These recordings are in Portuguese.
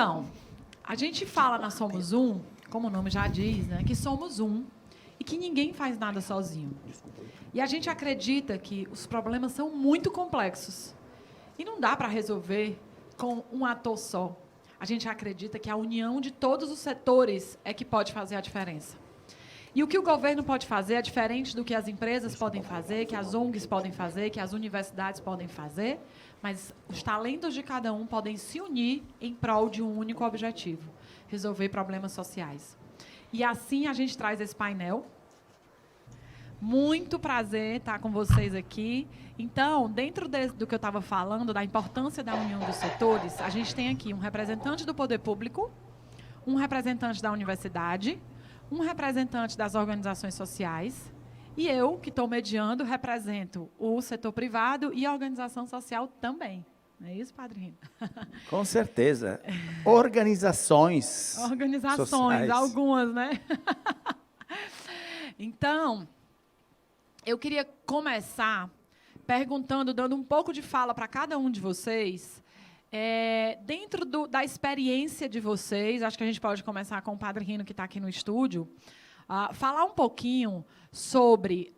Então, a gente fala na Somos Um, como o nome já diz, né, que somos um e que ninguém faz nada sozinho. E a gente acredita que os problemas são muito complexos e não dá para resolver com um ator só. A gente acredita que a união de todos os setores é que pode fazer a diferença. E o que o governo pode fazer é diferente do que as empresas podem fazer, que as ONGs podem fazer, que as universidades podem fazer, mas os talentos de cada um podem se unir em prol de um único objetivo: resolver problemas sociais. E assim a gente traz esse painel. Muito prazer estar com vocês aqui. Então, dentro do que eu estava falando, da importância da união dos setores, a gente tem aqui um representante do poder público, um representante da universidade, um representante das organizações sociais, e eu, que estou mediando, represento o setor privado e a organização social também. Não é isso, padrinho? Com certeza. Organizações sociais. Algumas, né? Então, eu queria começar perguntando, dando um pouco de fala para cada um de vocês, dentro da experiência de vocês. Acho que a gente pode começar com o Padre Rino, que está aqui no estúdio, falar um pouquinho sobre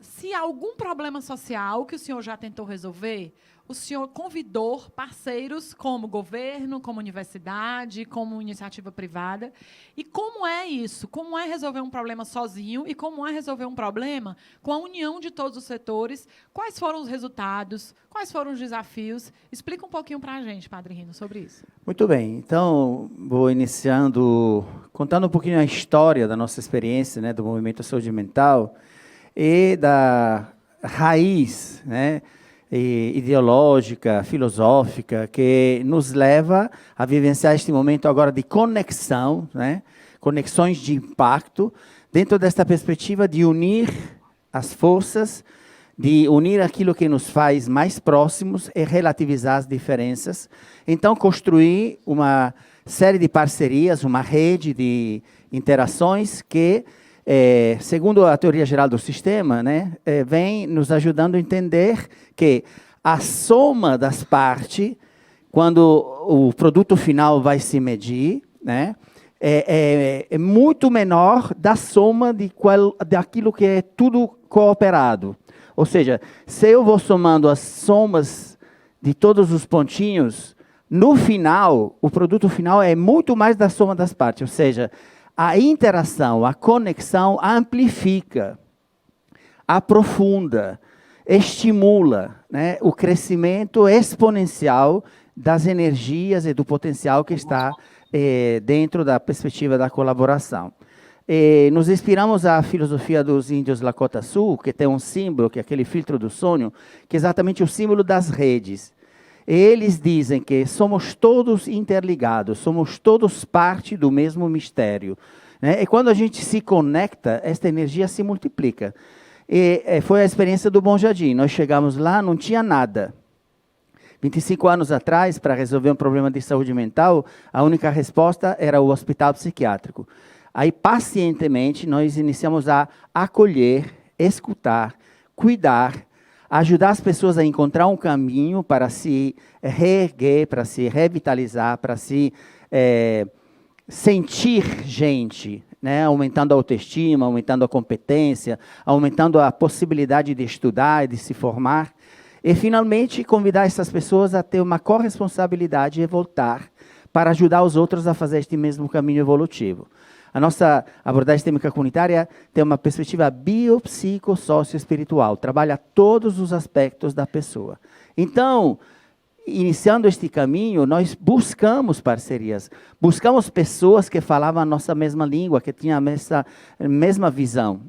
se há algum problema social que o senhor já tentou resolver, o senhor convidou parceiros como governo, como universidade, como iniciativa privada. E como é isso? Como é resolver um problema sozinho e como é resolver um problema com a união de todos os setores? Quais foram os resultados? Quais foram os desafios? Explica um pouquinho para a gente, Padre Rino, sobre isso. Muito bem. Então, vou iniciando, contando um pouquinho a história da nossa experiência, né, do movimento saúde mental e da raiz, né, ideológica, filosófica, que nos leva a vivenciar este momento agora de conexão, né? Conexões de impacto, dentro desta perspectiva de unir as forças, de unir aquilo que nos faz mais próximos e relativizar as diferenças. Então, construir uma série de parcerias, uma rede de interações que, segundo a teoria geral do sistema, né, vem nos ajudando a entender que a soma das partes, quando o produto final vai se medir, né, é muito menor da soma daquilo que é tudo cooperado. Ou seja, se eu vou somando as somas de todos os pontinhos, no final, o produto final é muito mais da soma das partes. Ou seja, a interação, a conexão amplifica, aprofunda, estimula, né, o crescimento exponencial das energias e do potencial que está dentro da perspectiva da colaboração. Nos inspiramos à filosofia dos índios Lakota Sul, que tem um símbolo, que é aquele filtro do sonho, que é exatamente o símbolo das redes. Eles dizem que somos todos interligados, somos todos parte do mesmo mistério, né? E quando a gente se conecta, esta energia se multiplica. Foi a experiência do Bom Jardim. Nós chegamos lá, não tinha nada. 25 anos atrás, para resolver um problema de saúde mental, a única resposta era o hospital psiquiátrico. Aí, pacientemente, nós iniciamos a acolher, escutar, cuidar, ajudar as pessoas a encontrar um caminho para se reerguer, para se revitalizar, para se sentir gente, né? Aumentando a autoestima, aumentando a competência, aumentando a possibilidade de estudar e de se formar. E, finalmente, convidar essas pessoas a ter uma corresponsabilidade e voltar para ajudar os outros a fazer este mesmo caminho evolutivo. A nossa abordagem sistêmica comunitária tem uma perspectiva biopsicossócio-espiritual, trabalha todos os aspectos da pessoa. Então, iniciando este caminho, nós buscamos parcerias, buscamos pessoas que falavam a nossa mesma língua, que tinham a mesma visão.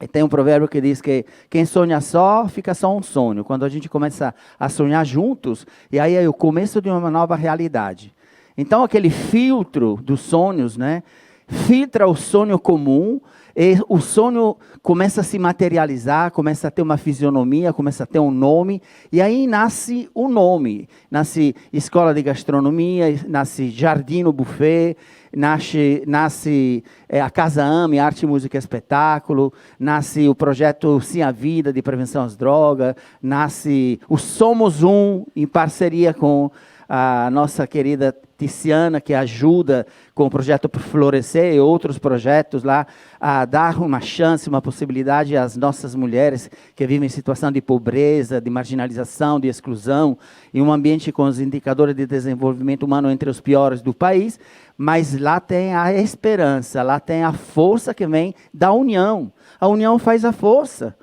E tem um provérbio que diz que quem sonha só, fica só um sonho. Quando a gente começa a sonhar juntos, e aí é o começo de uma nova realidade. Então, aquele filtro dos sonhos, né, filtra o sonho comum, e o sonho começa a se materializar, começa a ter uma fisionomia, começa a ter um nome, e aí nasce o nome. Nasce escola de gastronomia, nasce Jardim no Buffet, nasce a Casa AME, Arte, Música e Espetáculo, nasce o projeto Sim à Vida, de prevenção às drogas, nasce o Somos Um, em parceria com a nossa querida Tiziana, que ajuda com o projeto Florescer e outros projetos lá, a dar uma chance, uma possibilidade às nossas mulheres que vivem em situação de pobreza, de marginalização, de exclusão, em um ambiente com os indicadores de desenvolvimento humano entre os piores do país, mas lá tem a esperança, lá tem a força que vem da união. A união faz a força.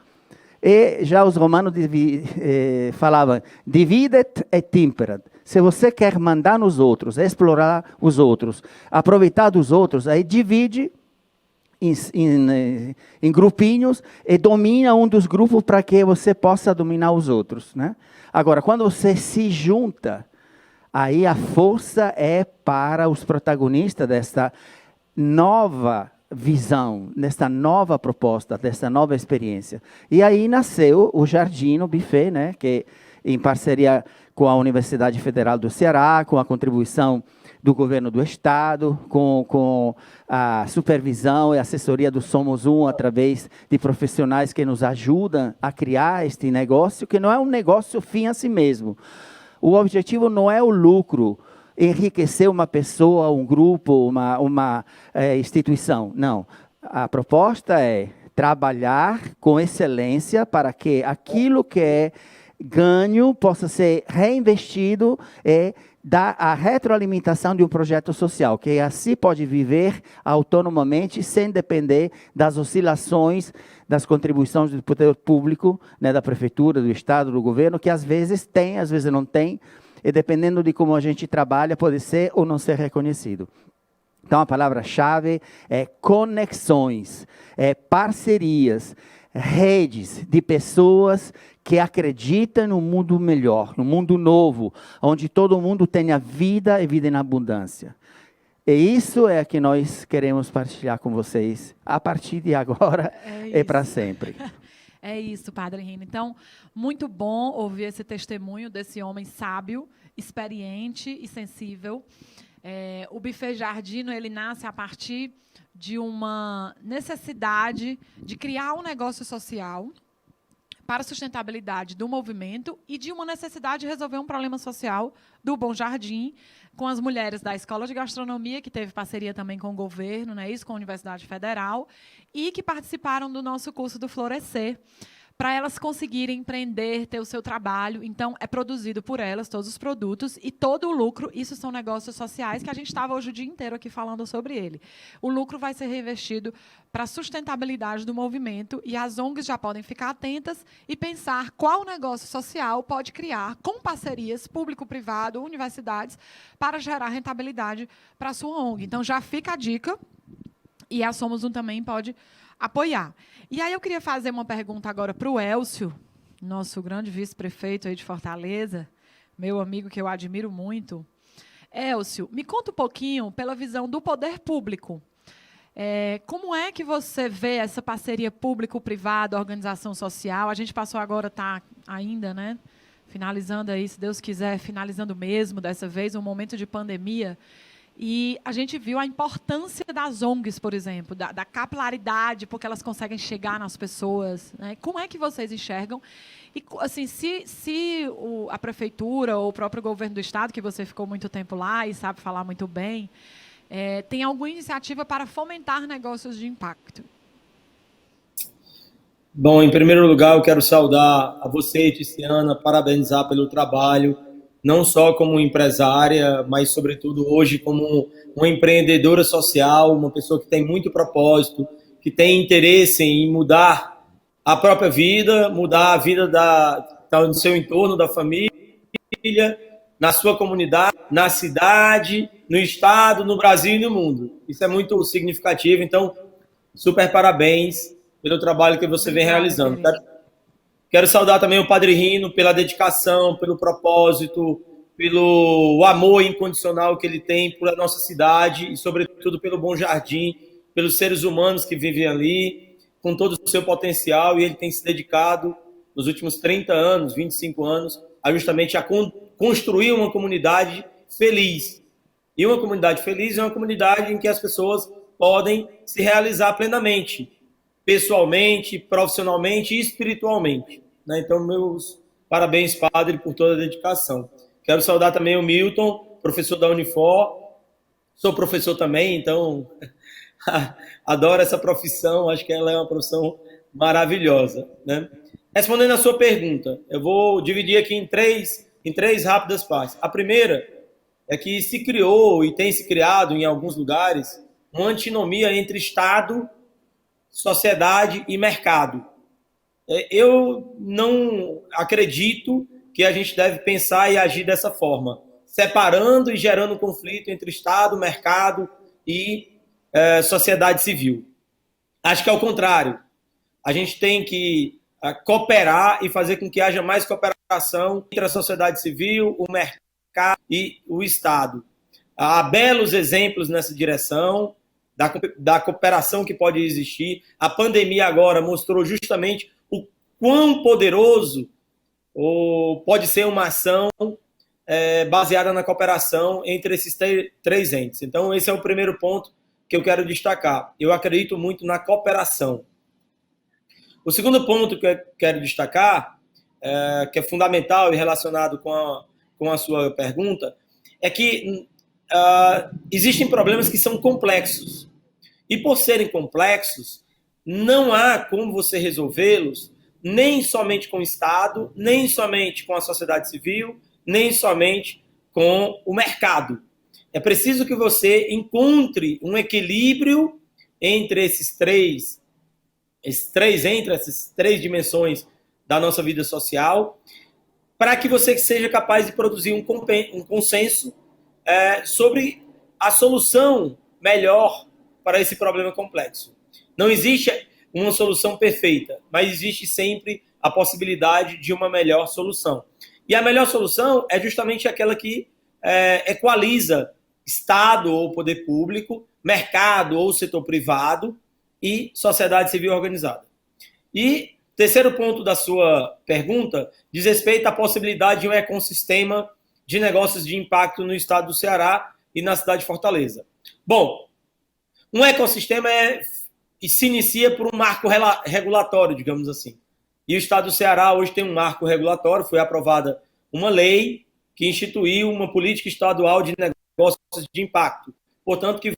E já os romanos falavam, dividet et imperat. Se você quer mandar nos outros, explorar os outros, aproveitar dos outros, aí divide em grupinhos e domina um dos grupos para que você possa dominar os outros, né? Agora, quando você se junta, aí a força é para os protagonistas desta nova visão, desta nova proposta, desta nova experiência. E aí nasceu o Jardim, o Buffet, né, que em parceria com a Universidade Federal do Ceará, com a contribuição do governo do estado, com a supervisão e assessoria do Somos Um, através de profissionais que nos ajudam a criar este negócio, que não é um negócio fim a si mesmo. O objetivo não é o lucro, enriquecer uma pessoa, um grupo, uma instituição. Não. A proposta é trabalhar com excelência para que aquilo que é ganho possa ser reinvestido e dar a retroalimentação de um projeto social, que assim pode viver autonomamente, sem depender das oscilações, das contribuições do poder público, né, da prefeitura, do estado, do governo, que às vezes tem, às vezes não tem, e dependendo de como a gente trabalha, pode ser ou não ser reconhecido. Então, a palavra-chave é conexões, é parcerias, redes de pessoas que acreditam no mundo melhor, no mundo novo, onde todo mundo tenha vida e vida em abundância. E isso é que nós queremos partilhar com vocês a partir de agora e para sempre. É isso, Padre Rino. Então, muito bom ouvir esse testemunho desse homem sábio, experiente e sensível. O Buffet Jardino, ele nasce a partir de uma necessidade de criar um negócio social para a sustentabilidade do movimento e de uma necessidade de resolver um problema social do Bom Jardim, com as mulheres da Escola de Gastronomia, que teve parceria também com o governo, né, isso, com a Universidade Federal, e que participaram do nosso curso do Florescer, para elas conseguirem empreender, ter o seu trabalho. Então, é produzido por elas todos os produtos e todo o lucro, isso são negócios sociais, que a gente estava hoje o dia inteiro aqui falando sobre ele. O lucro vai ser reinvestido para a sustentabilidade do movimento e as ONGs já podem ficar atentas e pensar qual negócio social pode criar com parcerias público-privado, universidades, para gerar rentabilidade para a sua ONG. Então, já fica a dica e a Somos Um também pode apoiar. E aí eu queria fazer uma pergunta agora para o Elcio, nosso grande vice-prefeito aí de Fortaleza, meu amigo que eu admiro muito. Elcio, me conta um pouquinho pela visão do poder público. Como é que você vê essa parceria público-privada, organização social? A gente passou agora, está ainda, né, finalizando aí, se Deus quiser, finalizando mesmo, dessa vez, um momento de pandemia. E a gente viu a importância das ONGs, por exemplo, da capilaridade, porque elas conseguem chegar nas pessoas, né? Como é que vocês enxergam? E, assim, se a prefeitura ou o próprio governo do estado, que você ficou muito tempo lá e sabe falar muito bem, tem alguma iniciativa para fomentar negócios de impacto? Bom, em primeiro lugar, eu quero saudar a você, Tiziana, parabenizar pelo trabalho, não só como empresária, mas, sobretudo, hoje como uma empreendedora social, uma pessoa que tem muito propósito, que tem interesse em mudar a própria vida, mudar a vida do seu entorno, da família, na sua comunidade, na cidade, no estado, no Brasil e no mundo. Isso é muito significativo, então, super parabéns pelo trabalho que você vem realizando. Quero saudar também o Padre Rino pela dedicação, pelo propósito, pelo amor incondicional que ele tem por a nossa cidade e, sobretudo, pelo Bom Jardim, pelos seres humanos que vivem ali, com todo o seu potencial. E ele tem se dedicado, nos últimos 30 anos, 25 anos, justamente a construir uma comunidade feliz. E uma comunidade feliz é uma comunidade em que as pessoas podem se realizar plenamente, pessoalmente, profissionalmente e espiritualmente. Então, meus parabéns, Padre, por toda a dedicação. Quero saudar também o Milton, professor da Unifor. Sou professor também, então adoro essa profissão, acho que ela é uma profissão maravilhosa, né? Respondendo a sua pergunta, eu vou dividir aqui em três rápidas partes. A primeira é que se criou e tem se criado em alguns lugares uma antinomia entre Estado, sociedade e mercado. Eu não acredito que a gente deve pensar e agir dessa forma, separando e gerando conflito entre Estado, mercado e sociedade civil. Acho que é o contrário. A gente tem que cooperar e fazer com que haja mais cooperação entre a sociedade civil, o mercado e o Estado. Há belos exemplos nessa direção da cooperação que pode existir. A pandemia agora mostrou justamente o quão poderoso pode ser uma ação baseada na cooperação entre esses três entes. Então, esse é o primeiro ponto que eu quero destacar. Eu acredito muito na cooperação. O segundo ponto que eu quero destacar, que é fundamental e relacionado com a sua pergunta, é que existem problemas que são complexos. E por serem complexos, não há como você resolvê-los nem somente com o Estado, nem somente com a sociedade civil, nem somente com o mercado. É preciso que você encontre um equilíbrio entre essas três dimensões da nossa vida social, para que você seja capaz de produzir um consenso sobre a solução melhor para esse problema complexo. Não existe uma solução perfeita, mas existe sempre a possibilidade de uma melhor solução. E a melhor solução é justamente aquela que equaliza Estado ou poder público, mercado ou setor privado e sociedade civil organizada. E terceiro ponto da sua pergunta diz respeito à possibilidade de um ecossistema de negócios de impacto no estado do Ceará e na cidade de Fortaleza. Bom, um ecossistema se inicia por um marco regulatório, digamos assim. E o estado do Ceará hoje tem um marco regulatório, foi aprovada uma lei que instituiu uma política estadual de negócios de impacto, portanto, que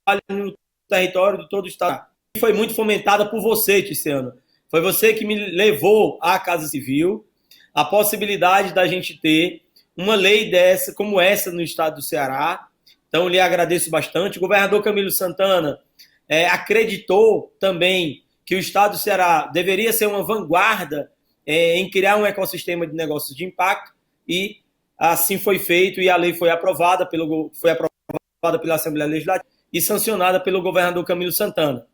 vale no território de todo o estado. E foi muito fomentada por você, Tiziano. Foi você que me levou à Casa Civil a possibilidade da gente ter uma lei como essa no estado do Ceará. Então, lhe agradeço bastante. O governador Camilo Santana acreditou também que o estado do Ceará deveria ser uma vanguarda em criar um ecossistema de negócios de impacto, e assim foi feito, e a lei foi aprovada pela Assembleia Legislativa e sancionada pelo governador Camilo Santana.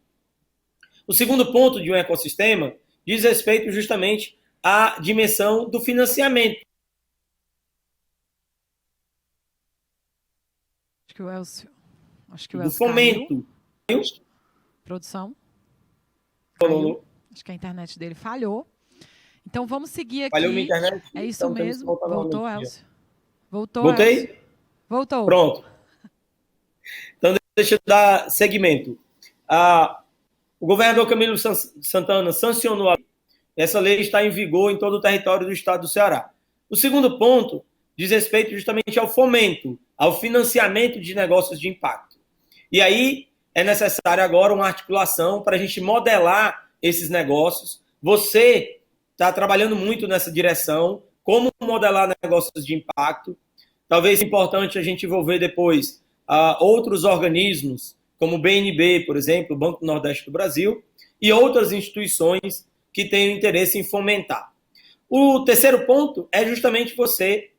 O segundo ponto de um ecossistema diz respeito justamente à dimensão do financiamento. Acho que o do Elcio fomento. Caiu. Produção. Caiu. Acho que a internet dele falhou. Então, vamos seguir aqui. Falhou minha internet? É isso então, mesmo. Voltou, Elcio? Voltou, Voltei? Elcio? Voltou. Pronto. Então, deixa eu dar seguimento. O governador Camilo Santana sancionou essa lei, está em vigor em todo o território do estado do Ceará. O segundo ponto diz respeito justamente ao fomento, ao financiamento de negócios de impacto. E aí é necessário agora uma articulação para a gente modelar esses negócios. Você está trabalhando muito nessa direção, como modelar negócios de impacto. Talvez seja importante a gente envolver depois outros organismos, como o BNB, por exemplo, o Banco do Nordeste do Brasil, e outras instituições que tenham interesse em fomentar. O terceiro ponto é justamente você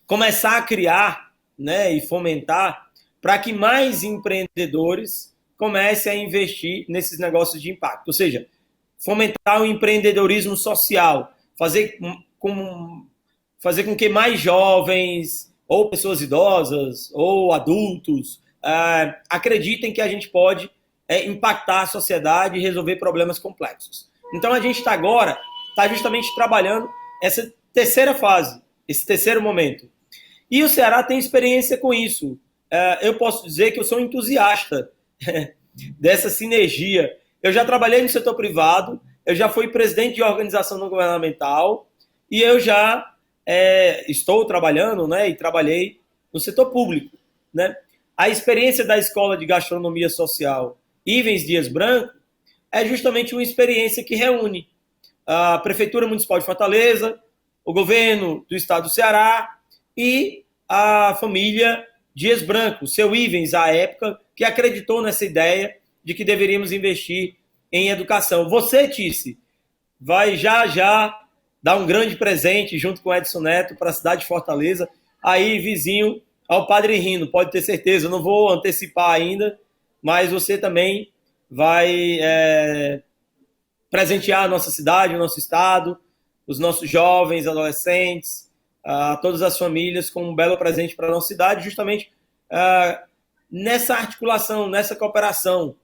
começar a criar, né, e fomentar para que mais empreendedores comecem a investir nesses negócios de impacto. Ou seja, fomentar o empreendedorismo social, fazer com que mais jovens, ou pessoas idosas, ou adultos, acreditem que a gente pode impactar a sociedade e resolver problemas complexos. Então, a gente está agora justamente trabalhando essa terceira fase, esse terceiro momento. E o Ceará tem experiência com isso. Eu posso dizer que eu sou um entusiasta dessa sinergia. Eu já trabalhei no setor privado, eu já fui presidente de organização não governamental, e eu já estou trabalhando, né, e trabalhei no setor público, né? A experiência da Escola de Gastronomia Social Ivens Dias Branco é justamente uma experiência que reúne a Prefeitura Municipal de Fortaleza, o governo do estado do Ceará e a família Dias Branco, seu Ivens, à época, que acreditou nessa ideia de que deveríamos investir em educação. Você, Tice, vai já dar um grande presente junto com o Edson Neto para a cidade de Fortaleza, aí vizinho ao Padre Rino, pode ter certeza, eu não vou antecipar ainda, mas você também vai presentear a nossa cidade, o nosso estado, os nossos jovens, adolescentes, todas as famílias com um belo presente para a nossa cidade, justamente nessa articulação, nessa cooperação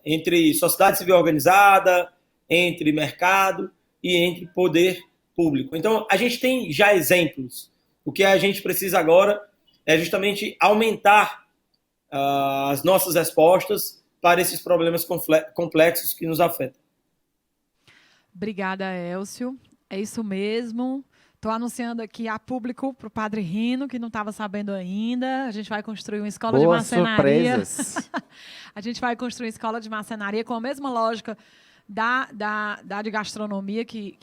entre sociedade civil organizada, entre mercado e entre poder público. Então, a gente tem já exemplos. O que a gente precisa agora é justamente aumentar as nossas respostas para esses problemas complexos que nos afetam. Obrigada, Elcio. É isso mesmo. Estou anunciando aqui a público para o Padre Rino, que não estava sabendo ainda. A gente vai construir uma escola de marcenaria. Surpresas. A gente vai construir uma escola de marcenaria com a mesma lógica da de gastronomia que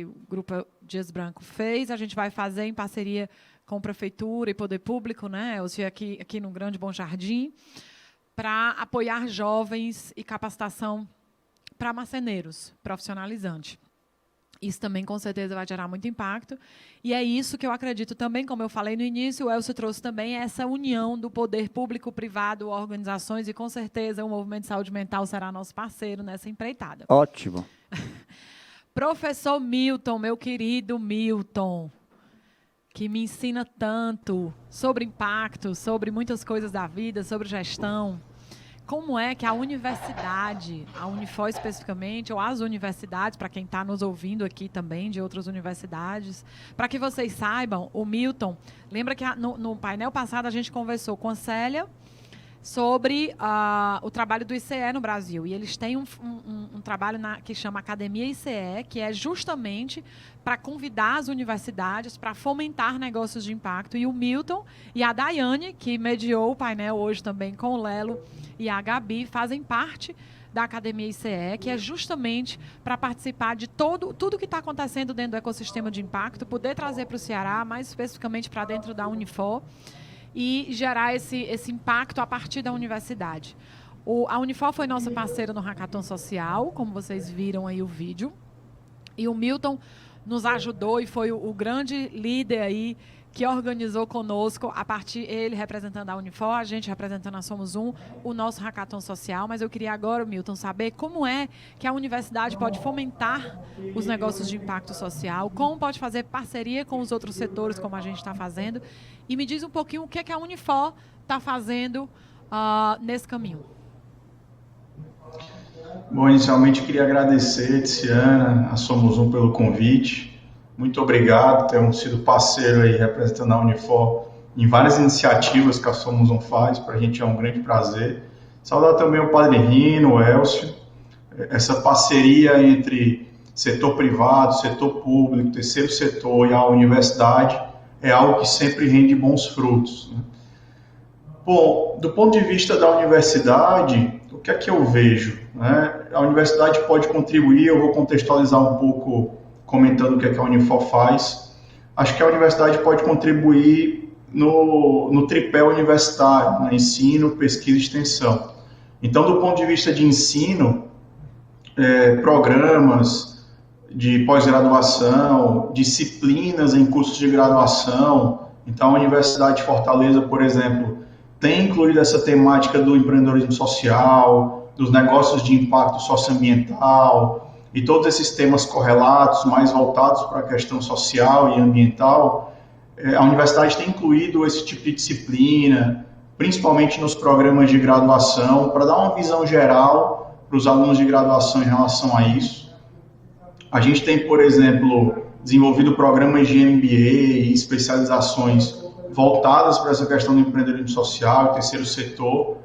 o Grupo Dias Branco fez. A gente vai fazer em parceria com Prefeitura e Poder Público, né, Elcio, aqui no Grande Bom Jardim, para apoiar jovens e capacitação para marceneiros, profissionalizante. Isso também, com certeza, vai gerar muito impacto. E é isso que eu acredito também, como eu falei no início, o Elcio trouxe também essa união do poder público, privado, organizações, e, com certeza, o Movimento de Saúde Mental será nosso parceiro nessa empreitada. Ótimo. Professor Milton, meu querido Milton, que me ensina tanto sobre impacto, sobre muitas coisas da vida, sobre gestão. Como é que a universidade, a Unifor especificamente, ou as universidades, para quem está nos ouvindo aqui também, de outras universidades, para que vocês saibam, o Milton, lembra que no painel passado a gente conversou com a Célia sobre o trabalho do ICE no Brasil. E eles têm um trabalho que chama Academia ICE, que é justamente para convidar as universidades para fomentar negócios de impacto. E o Milton e a Daiane, que mediou o painel hoje também com o Lelo e a Gabi, fazem parte da Academia ICE, que é justamente para participar de tudo que está acontecendo dentro do ecossistema de impacto, poder trazer para o Ceará, mais especificamente para dentro da Unifor, e gerar esse impacto a partir da universidade. A Unifor foi nossa parceira no Hackathon Social, como vocês viram aí o vídeo, e o Milton nos ajudou e foi o grande líder aí que organizou conosco, a partir ele representando a Unifor, a gente representando a Somos Um, o nosso Hackathon Social. Mas eu queria agora, Milton, saber como é que a universidade pode fomentar os negócios de impacto social, como pode fazer parceria com os outros setores, como a gente está fazendo, e me diz um pouquinho o que é que a Unifor está fazendo nesse caminho. Bom, inicialmente queria agradecer, Tiziana, a Somos Um pelo convite. Muito obrigado, temos sido parceiro aí representando a Unifor em várias iniciativas que a Somos Um faz, para a gente é um grande prazer. Saudar também o Padre Rino, o Elcio, essa parceria entre setor privado, setor público, terceiro setor e a universidade é algo que sempre rende bons frutos, né? Bom, do ponto de vista da universidade, o que é que eu vejo, né? A universidade pode contribuir, eu vou contextualizar um pouco comentando o que é que a Unifor faz. Acho que a universidade pode contribuir no tripé universitário, né? Ensino, pesquisa e extensão. Então, do ponto de vista de ensino, programas de pós-graduação, disciplinas em cursos de graduação. Então, a Universidade de Fortaleza, por exemplo, tem incluído essa temática do empreendedorismo social, dos negócios de impacto socioambiental, e todos esses temas correlatos, mais voltados para a questão social e ambiental. A universidade tem incluído esse tipo de disciplina, principalmente nos programas de graduação, para dar uma visão geral para os alunos de graduação em relação a isso. A gente tem, por exemplo, desenvolvido programas de MBA e especializações voltadas para essa questão do empreendedorismo social, terceiro setor,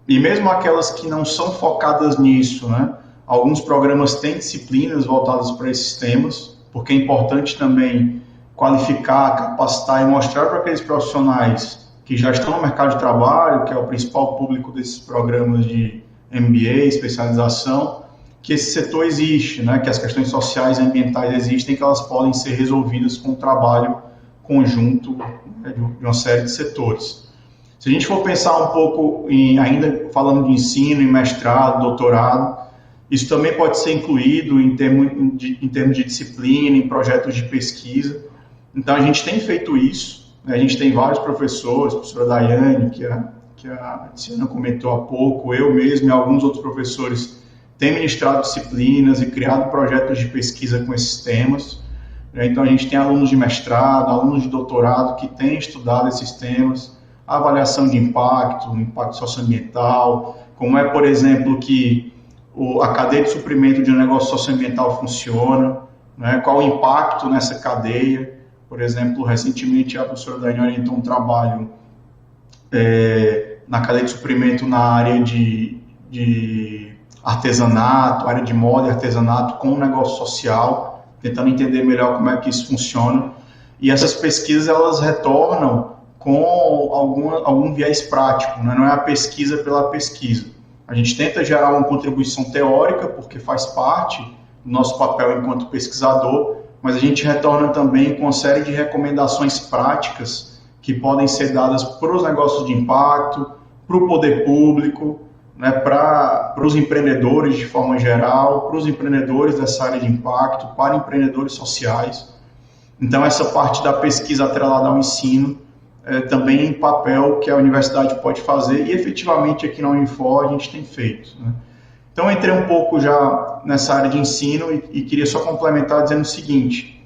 e mesmo aquelas que não são focadas nisso, né? Alguns programas têm disciplinas voltadas para esses temas, porque é importante também qualificar, capacitar e mostrar para aqueles profissionais que já estão no mercado de trabalho, que é o principal público desses programas de MBA, especialização, que esse setor existe, né, que as questões sociais e ambientais existem, que elas podem ser resolvidas com o trabalho conjunto, né, de uma série de setores. Se a gente for pensar um pouco, ainda falando de ensino, em mestrado, doutorado, isso também pode ser incluído em termos de disciplina, em projetos de pesquisa. Então, a gente tem feito isso, né? A gente tem vários professores, a professora Daiane, que a Tiziana comentou há pouco, eu mesmo e alguns outros professores têm ministrado disciplinas e criado projetos de pesquisa com esses temas. Então, a gente tem alunos de mestrado, alunos de doutorado que têm estudado esses temas, a avaliação de impacto, o impacto socioambiental, como é, por exemplo, que a cadeia de suprimento de um negócio socioambiental funciona, né? Qual o impacto nessa cadeia. Por exemplo, recentemente a professora Daiane orientou um trabalho na cadeia de suprimento na área de artesanato, área de moda e artesanato com o negócio social, tentando entender melhor como é que isso funciona. E essas pesquisas, elas retornam com algum viés prático, né? Não é a pesquisa pela pesquisa. A gente tenta gerar uma contribuição teórica, porque faz parte do nosso papel enquanto pesquisador, mas a gente retorna também com uma série de recomendações práticas que podem ser dadas para os negócios de impacto, para o poder público, né, para os empreendedores de forma geral, para os empreendedores dessa área de impacto, para empreendedores sociais. Então, essa parte da pesquisa atrelada ao ensino também é um papel que a universidade pode fazer e, efetivamente, aqui na Unifor a gente tem feito, né? Então, eu entrei um pouco já nessa área de ensino e queria só complementar dizendo o seguinte: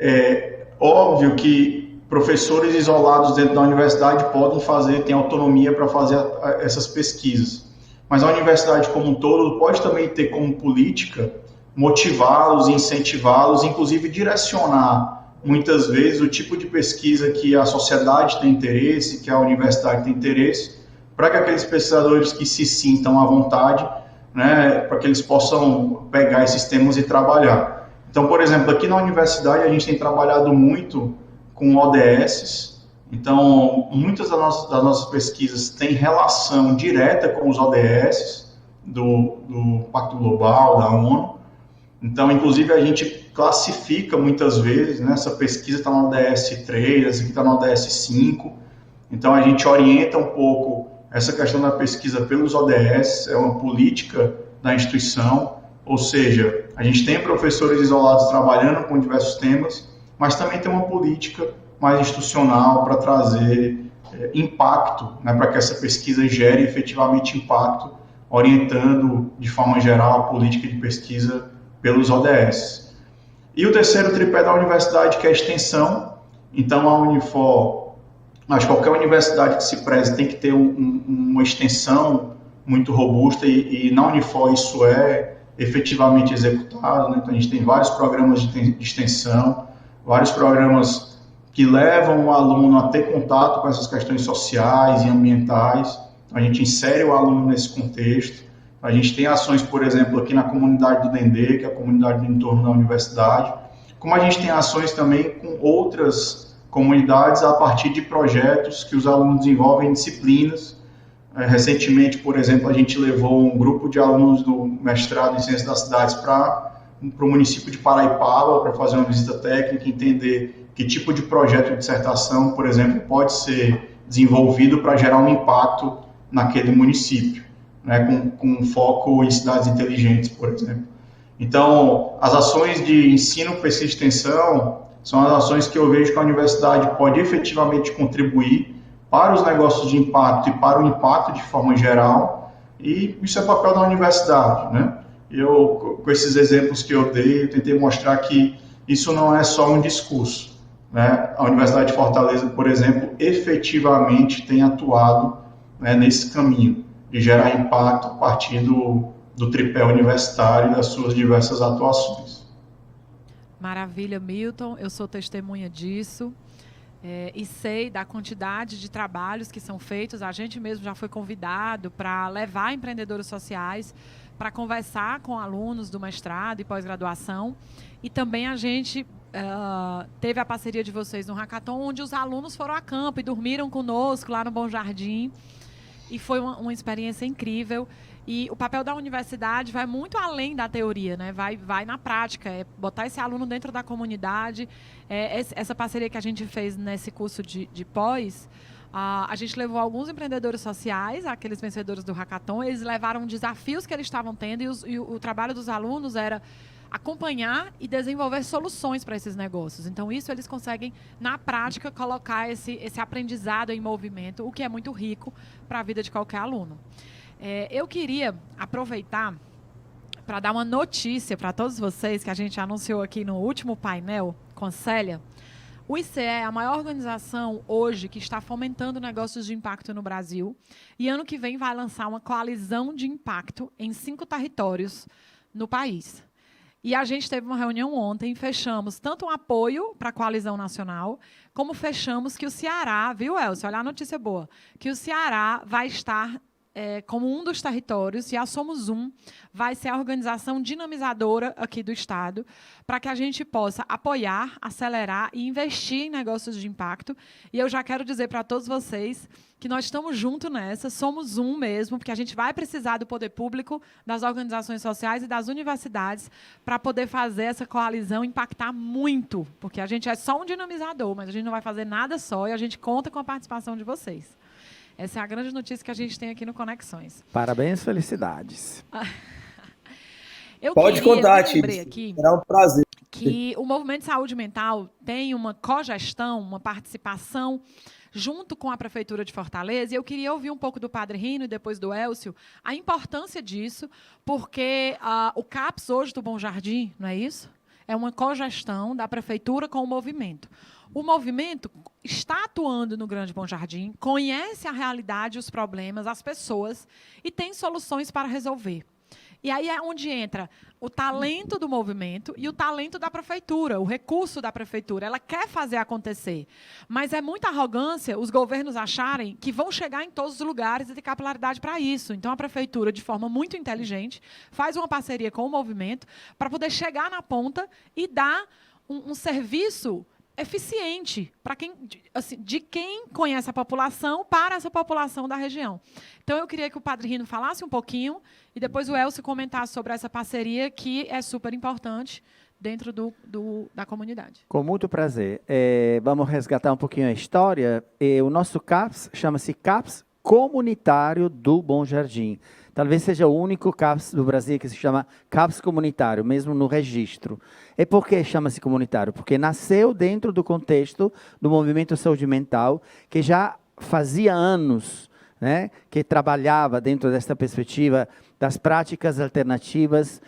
é óbvio que professores isolados dentro da universidade podem têm autonomia para fazer essas pesquisas, mas a universidade como um todo pode também ter como política motivá-los, incentivá-los, inclusive direcionar muitas vezes o tipo de pesquisa que a sociedade tem interesse, que a universidade tem interesse, para que aqueles pesquisadores que se sintam à vontade, né, para que eles possam pegar esses temas e trabalhar. Então, por exemplo, aqui na universidade a gente tem trabalhado muito com ODS. Então, muitas das nossas pesquisas têm relação direta com os ODS do Pacto Global, da ONU. Então, inclusive, a gente classifica muitas vezes, né, essa pesquisa está no ODS 3, essa aqui está no ODS 5. Então, a gente orienta um pouco essa questão da pesquisa pelos ODS, é uma política da instituição, ou seja, a gente tem professores isolados trabalhando com diversos temas, mas também tem uma política mais institucional para trazer impacto, né, para que essa pesquisa gere efetivamente impacto, orientando de forma geral a política de pesquisa pelos ODS. E o terceiro tripé da universidade, que é a extensão. Então, a Unifor, acho que qualquer universidade que se preze tem que ter uma extensão muito robusta e na Unifor isso é efetivamente executado, né? Então, a gente tem vários programas de extensão, vários programas que levam o aluno a ter contato com essas questões sociais e ambientais. A gente insere o aluno nesse contexto. A gente tem ações, por exemplo, aqui na comunidade do Dendê, que é a comunidade do entorno da universidade, como a gente tem ações também com outras comunidades a partir de projetos que os alunos desenvolvem em disciplinas. Recentemente, por exemplo, a gente levou um grupo de alunos do mestrado em Ciências das Cidades para o município de Paraipaba para fazer uma visita técnica, entender que tipo de projeto de dissertação, por exemplo, pode ser desenvolvido para gerar um impacto naquele município, né, com foco em cidades inteligentes, por exemplo. Então, as ações de ensino, pesquisa e extensão são as ações que eu vejo que a universidade pode efetivamente contribuir para os negócios de impacto e para o impacto de forma geral, e isso é papel da universidade, né? Eu, com esses exemplos que eu dei, eu tentei mostrar que isso não é só um discurso, né? A Universidade de Fortaleza, por exemplo, efetivamente tem atuado, né, nesse caminho de gerar impacto a partir do tripé universitário e das suas diversas atuações. Maravilha, Milton. Eu sou testemunha disso. E sei da quantidade de trabalhos que são feitos. A gente mesmo já foi convidado para levar empreendedores sociais para conversar com alunos do mestrado e pós-graduação. E também a gente teve a parceria de vocês no Hackathon, onde os alunos foram a campo e dormiram conosco lá no Bom Jardim. E foi uma experiência incrível. E o papel da universidade vai muito além da teoria, né? Vai na prática, é botar esse aluno dentro da comunidade. Essa parceria que a gente fez nesse curso de pós, a gente levou alguns empreendedores sociais, aqueles vencedores do Hackathon, eles levaram desafios que eles estavam tendo e o trabalho dos alunos era acompanhar e desenvolver soluções para esses negócios. Então, isso eles conseguem, na prática, colocar esse aprendizado em movimento, o que é muito rico para a vida de qualquer aluno. Eu queria aproveitar para dar uma notícia para todos vocês, que a gente anunciou aqui no último painel com a Célia. O ICE é a maior organização hoje que está fomentando negócios de impacto no Brasil. E ano que vem vai lançar uma coalizão de impacto em 5 territórios no país. E a gente teve uma reunião ontem, fechamos tanto um apoio para a coalizão nacional, como fechamos que o Ceará, viu, Elcio? Olha a notícia boa, que o Ceará vai estar como um dos territórios, e a Somos Um vai ser a organização dinamizadora aqui do Estado, para que a gente possa apoiar, acelerar e investir em negócios de impacto. E eu já quero dizer para todos vocês que nós estamos juntos nessa, somos um mesmo, porque a gente vai precisar do poder público, das organizações sociais e das universidades para poder fazer essa coalizão impactar muito, porque a gente é só um dinamizador, mas a gente não vai fazer nada só e a gente conta com a participação de vocês. Essa é a grande notícia que a gente tem aqui no Conexões. Parabéns, felicidades. Pode contar, Tito. Será um prazer. Que o Movimento de Saúde Mental tem uma cogestão, uma participação junto com a Prefeitura de Fortaleza, e eu queria ouvir um pouco do Padre Rino e depois do Elcio, a importância disso, porque o CAPS hoje do Bom Jardim, não é isso? É uma cogestão da Prefeitura com o movimento. O movimento está atuando no Grande Bom Jardim, conhece a realidade, os problemas, as pessoas, e tem soluções para resolver. E aí é onde entra o talento do movimento e o talento da prefeitura, o recurso da prefeitura. Ela quer fazer acontecer, mas é muita arrogância os governos acharem que vão chegar em todos os lugares e ter capilaridade para isso. Então, a prefeitura, de forma muito inteligente, faz uma parceria com o movimento para poder chegar na ponta e dar um serviço eficiente para quem, assim, de quem conhece a população para essa população da região. Então, eu queria que o Padre Rino falasse um pouquinho e depois o Elcio comentasse sobre essa parceria que é super importante dentro da comunidade. Com muito prazer. Vamos resgatar um pouquinho a história. O nosso CAPS chama-se CAPS Comunitário do Bom Jardim. Talvez seja o único CAPS do Brasil que se chama CAPS comunitário, mesmo no registro. E por que chama-se comunitário? Porque nasceu dentro do contexto do movimento saúde mental, que já fazia anos, né, que trabalhava dentro desta perspectiva das práticas alternativas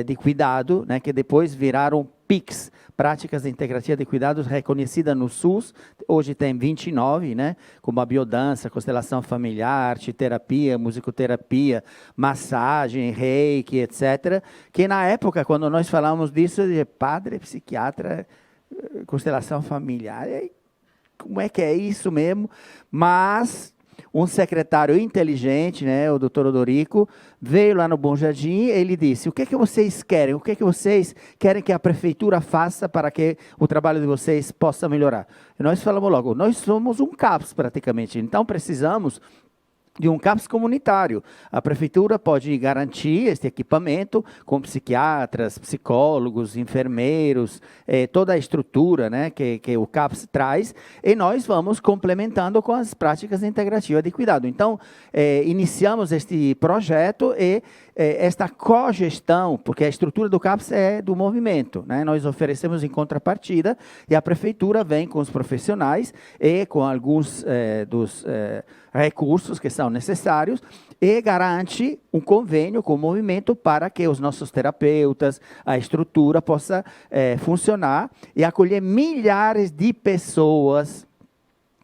de cuidado, né, que depois viraram PICs, Práticas Integrativas de Cuidados, reconhecida no SUS, hoje tem 29, né, como a biodança, constelação familiar, arteterapia, musicoterapia, massagem, reiki, etc., que na época, quando nós falávamos disso, de padre, psiquiatra, constelação familiar, como é que é isso mesmo? Mas um secretário inteligente, né, o doutor Odorico, veio lá no Bom Jardim e ele disse: o que é que vocês querem? O que é que vocês querem que a prefeitura faça para que o trabalho de vocês possa melhorar? E nós falamos logo, nós somos um CAPS praticamente, então precisamos de um CAPS comunitário. A prefeitura pode garantir este equipamento com psiquiatras, psicólogos, enfermeiros, toda a estrutura, né, que o CAPS traz, e nós vamos complementando com as práticas integrativas de cuidado. Então, iniciamos este projeto e esta cogestão, porque a estrutura do CAPS é do movimento, né? Nós oferecemos em contrapartida e a prefeitura vem com os profissionais e com alguns dos recursos que são necessários e garante um convênio com o movimento para que os nossos terapeutas, a estrutura possa funcionar e acolher milhares de pessoas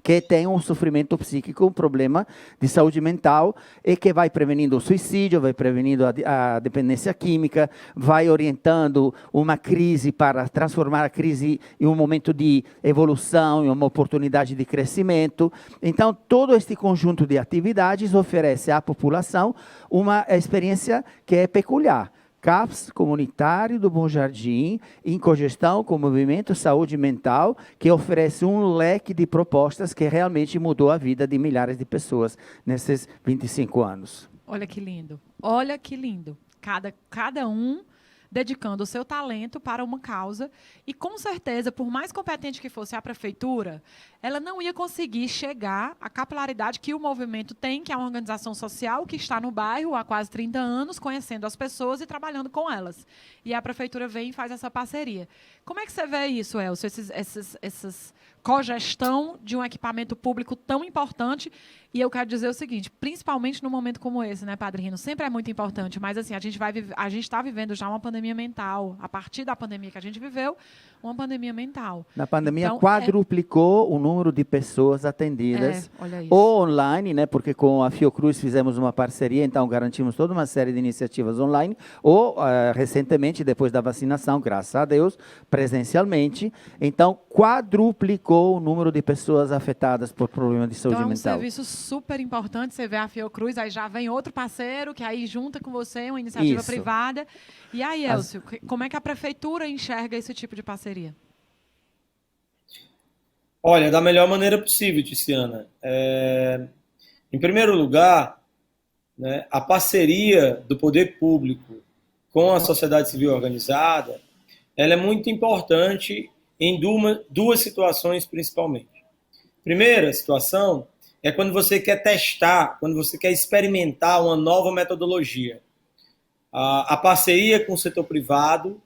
que tem um sofrimento psíquico, um problema de saúde mental, e que vai prevenindo o suicídio, vai prevenindo a dependência química, vai orientando uma crise para transformar a crise em um momento de evolução, em uma oportunidade de crescimento. Então, todo este conjunto de atividades oferece à população uma experiência que é peculiar. CAPS comunitário do Bom Jardim, em cogestão com o Movimento Saúde Mental, que oferece um leque de propostas que realmente mudou a vida de milhares de pessoas nesses 25 anos. Olha que lindo. Olha que lindo. Cada um dedicando o seu talento para uma causa. E, com certeza, por mais competente que fosse a prefeitura, ela não ia conseguir chegar à capilaridade que o movimento tem, que é uma organização social que está no bairro há quase 30 anos, conhecendo as pessoas e trabalhando com elas. E a prefeitura vem e faz essa parceria. Como é que você vê isso, Elcio? Essas cogestão de um equipamento público tão importante. E eu quero dizer o seguinte, principalmente num momento como esse, né, Padre Rino? Sempre é muito importante, mas assim, a gente está vivendo já uma pandemia mental. A partir da pandemia que a gente viveu, uma pandemia mental. Na pandemia, então, quadruplicou o número de pessoas atendidas. Olha isso. Ou online, né, porque com a Fiocruz fizemos uma parceria, então garantimos toda uma série de iniciativas online, ou recentemente, depois da vacinação, graças a Deus, presencialmente. Então, quadruplicou o número de pessoas afetadas por problemas de saúde mental. Então, é um serviço super importante. Você vê a Fiocruz, aí já vem outro parceiro, que aí junta com você uma iniciativa privada. E aí, Elcio, como é que a prefeitura enxerga esse tipo de parceria? Olha, da melhor maneira possível, Tiziana. Em primeiro lugar, né, a parceria do poder público com a sociedade civil organizada, ela é muito importante em duas situações, principalmente. Primeira situação é quando você quer testar, quando você quer experimentar uma nova metodologia. A parceria com o setor privado,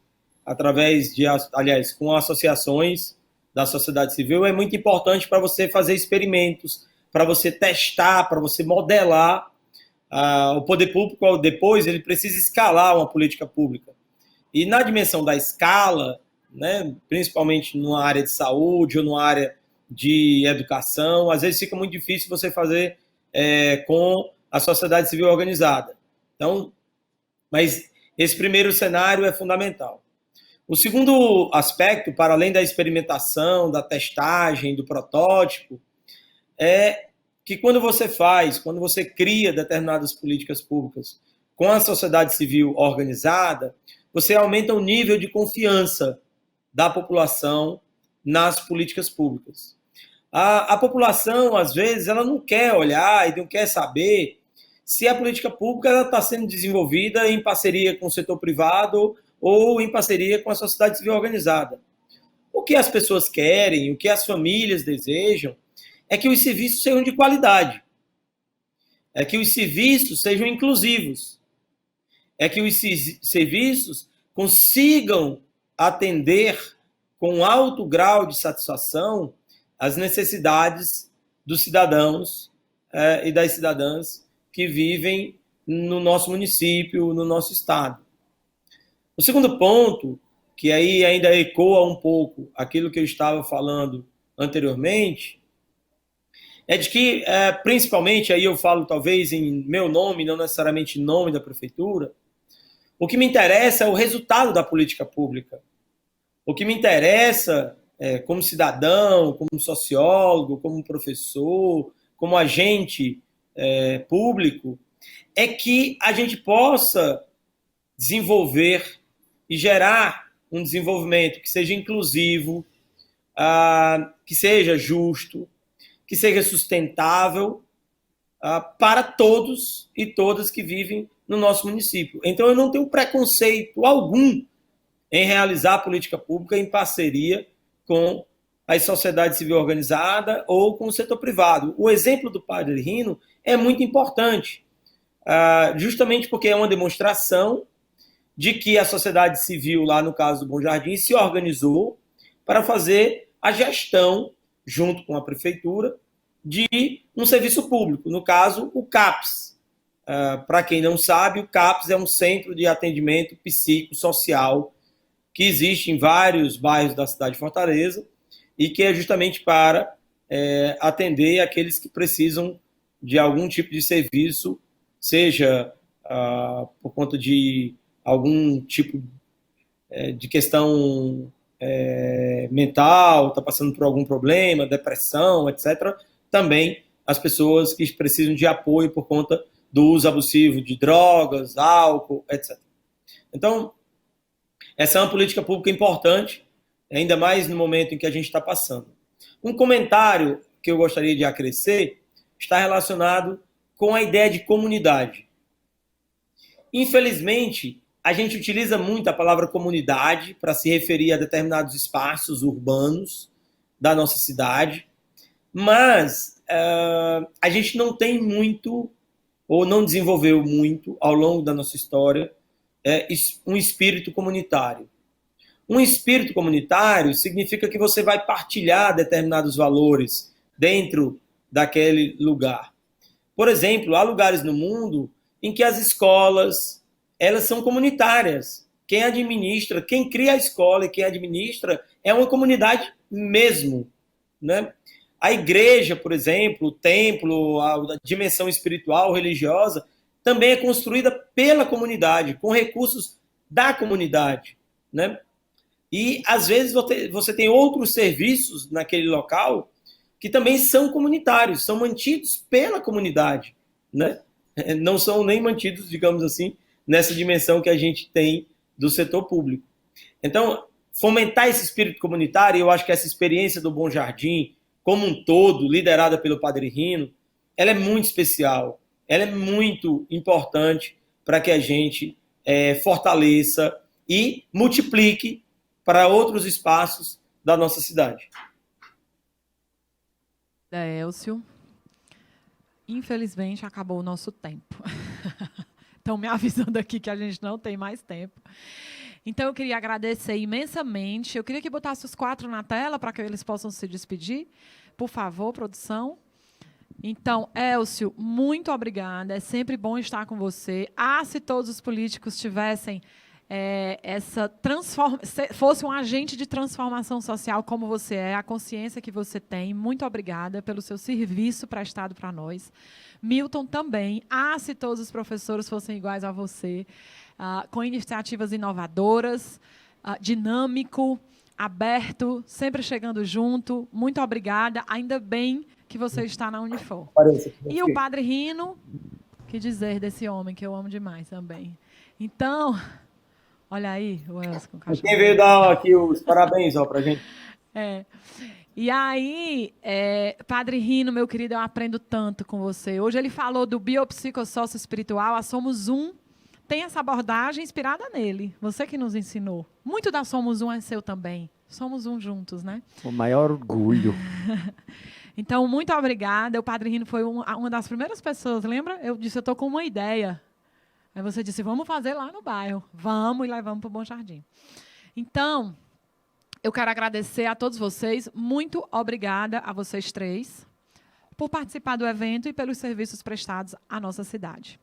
com associações da sociedade civil, é muito importante para você fazer experimentos, para você testar, para você modelar. O poder público, depois, ele precisa escalar uma política pública. E na dimensão da escala, né, principalmente numa área de saúde ou numa área de educação, às vezes fica muito difícil você fazer com a sociedade civil organizada. Então, mas esse primeiro cenário é fundamental. O segundo aspecto, para além da experimentação, da testagem, do protótipo, é que quando você cria determinadas políticas públicas com a sociedade civil organizada, você aumenta o nível de confiança da população nas políticas públicas. A população, às vezes, ela não quer olhar e não quer saber se a política pública está sendo desenvolvida em parceria com o setor privado ou em parceria com a sociedade civil organizada. O que as pessoas querem, o que as famílias desejam, é que os serviços sejam de qualidade, é que os serviços sejam inclusivos, é que os serviços consigam atender com alto grau de satisfação as necessidades dos cidadãos e das cidadãs que vivem no nosso município, no nosso estado. O segundo ponto, que aí ainda ecoa um pouco aquilo que eu estava falando anteriormente, é de que, principalmente, aí eu falo talvez em meu nome, não necessariamente em nome da prefeitura, o que me interessa é o resultado da política pública. O que me interessa, como cidadão, como sociólogo, como professor, como agente público, é que a gente possa desenvolver e gerar um desenvolvimento que seja inclusivo, que seja justo, que seja sustentável para todos e todas que vivem no nosso município. Então, eu não tenho preconceito algum em realizar a política pública em parceria com a sociedade civil organizada ou com o setor privado. O exemplo do Padre Rino é muito importante, justamente porque é uma demonstração de que a sociedade civil, lá no caso do Bom Jardim, se organizou para fazer a gestão, junto com a prefeitura, de um serviço público, no caso, o CAPS. Para quem não sabe, o CAPS é um centro de atendimento psicossocial que existe em vários bairros da cidade de Fortaleza e que é justamente para atender aqueles que precisam de algum tipo de serviço, seja por conta de algum tipo de questão mental, está passando por algum problema, depressão, etc. Também as pessoas que precisam de apoio por conta do uso abusivo de drogas, álcool, etc. Então, essa é uma política pública importante, ainda mais no momento em que a gente está passando. Um comentário que eu gostaria de acrescer está relacionado com a ideia de comunidade. Infelizmente, a gente utiliza muito a palavra comunidade para se referir a determinados espaços urbanos da nossa cidade, mas a gente não tem muito, ou não desenvolveu muito, ao longo da nossa história, um espírito comunitário. Um espírito comunitário significa que você vai partilhar determinados valores dentro daquele lugar. Por exemplo, há lugares no mundo em que as escolas, elas são comunitárias. Quem administra, quem cria a escola e quem administra é uma comunidade mesmo, né? A igreja, por exemplo, o templo, a dimensão espiritual, religiosa, também é construída pela comunidade, com recursos da comunidade, né? E, às vezes, você tem outros serviços naquele local que também são comunitários, são mantidos pela comunidade, né? Não são nem mantidos, digamos assim, nessa dimensão que a gente tem do setor público. Então, fomentar esse espírito comunitário, eu acho que essa experiência do Bom Jardim, como um todo, liderada pelo Padre Rino, ela é muito especial, ela é muito importante para que a gente fortaleça e multiplique para outros espaços da nossa cidade. Elcio, infelizmente acabou o nosso tempo. Estão me avisando aqui que a gente não tem mais tempo. Então, eu queria agradecer imensamente. Eu queria que botasse os 4 na tela para que eles possam se despedir. Por favor, produção. Então, Elcio, muito obrigada. É sempre bom estar com você. Se todos os políticos tivessem fosse um agente de transformação social como você é, a consciência que você tem. Muito obrigada pelo seu serviço prestado para nós. Milton também. Se todos os professores fossem iguais a você, com iniciativas inovadoras, dinâmico, aberto, sempre chegando junto. Muito obrigada. Ainda bem que você está na Unifor. E o Padre Rino, que dizer desse homem que eu amo demais também. Então, olha aí o Elcio com o cachorro. Quem veio dar aqui os parabéns para a gente? E aí, Padre Rino, meu querido, eu aprendo tanto com você. Hoje ele falou do biopsicossócio espiritual, a Somos Um. Tem essa abordagem inspirada nele. Você que nos ensinou. Muito da Somos Um é seu também. Somos um juntos, né? O maior orgulho. Então, muito obrigada. O Padre Rino foi uma das primeiras pessoas, lembra? Eu disse, eu estou com uma ideia. Aí você disse, vamos fazer lá no bairro. Vamos e levamos para o Bom Jardim. Então, eu quero agradecer a todos vocês. Muito obrigada a vocês 3 por participar do evento e pelos serviços prestados à nossa cidade.